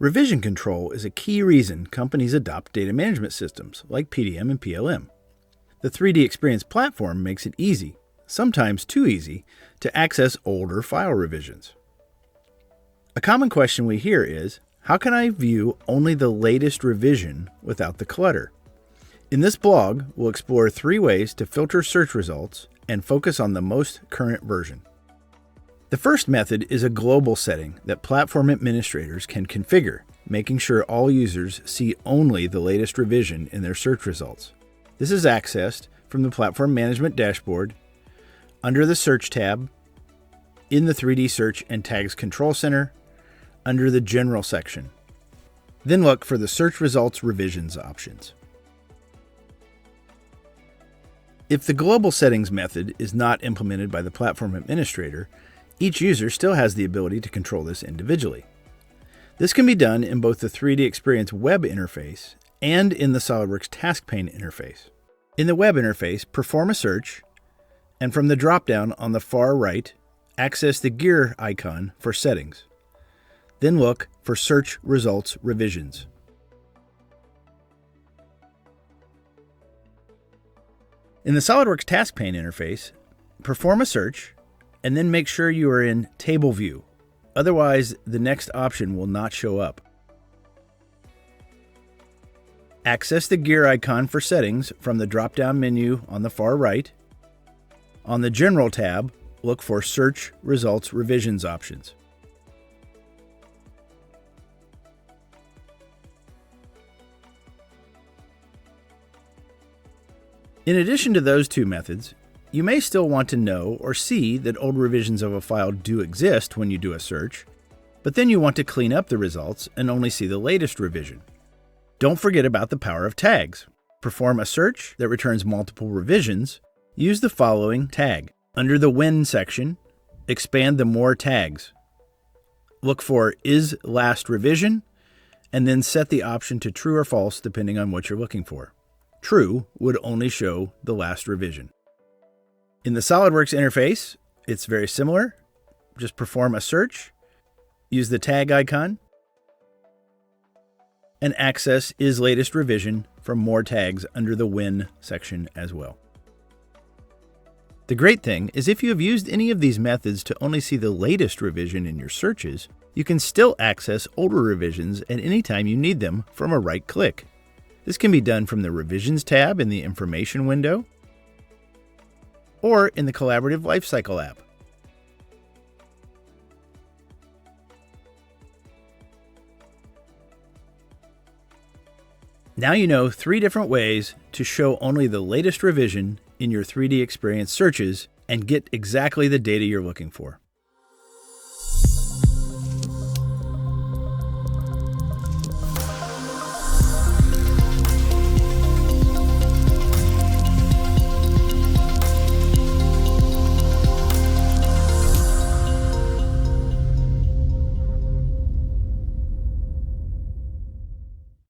Revision control is a key reason companies adopt data management systems like PDM and PLM. The 3DEXPERIENCE platform makes it easy, sometimes too easy, to access older file revisions. A common question we hear is, how can I view only the latest revision without the clutter? In this blog, we'll explore 3 ways to filter search results and focus on the most current version. The first method is a global setting that platform administrators can configure, making sure all users see only the latest revision in their search results. This is accessed from the Platform Management dashboard, under the Search tab, in the 3D Search and Tags Control Center, under the General section. Then look for the Search Results Revisions options. If the global settings method is not implemented by the platform administrator, each user still has the ability to control this individually. This can be done in both the 3DEXPERIENCE web interface and in the SOLIDWORKS task pane interface. In the web interface, perform a search, and from the drop-down on the far right, access the gear icon for settings. Then look for Search Results Revisions. In the SOLIDWORKS task pane interface, perform a search, and then make sure you are in Table View. Otherwise, the next option will not show up. Access the gear icon for settings from the drop-down menu on the far right. On the General tab, look for Search Results Revisions options. In addition to those 2 methods, you may still want to know or see that old revisions of a file do exist when you do a search, but then you want to clean up the results and only see the latest revision. Don't forget about the power of tags. Perform a search that returns multiple revisions. Use the following tag. Under the When section, expand the More tags. Look for Is Last Revision, and then set the option to true or false depending on what you're looking for. True would only show the last revision. In the SOLIDWORKS interface, it's very similar. Just perform a search, use the tag icon, and access Is Latest Revision from More tags under the When section as well. The great thing is if you have used any of these methods to only see the latest revision in your searches, you can still access older revisions at any time you need them from a right click. This can be done from the Revisions tab in the Information window, or in the Collaborative Lifecycle app. Now you know 3 different ways to show only the latest revision in your 3DEXPERIENCE searches and get exactly the data you're looking for.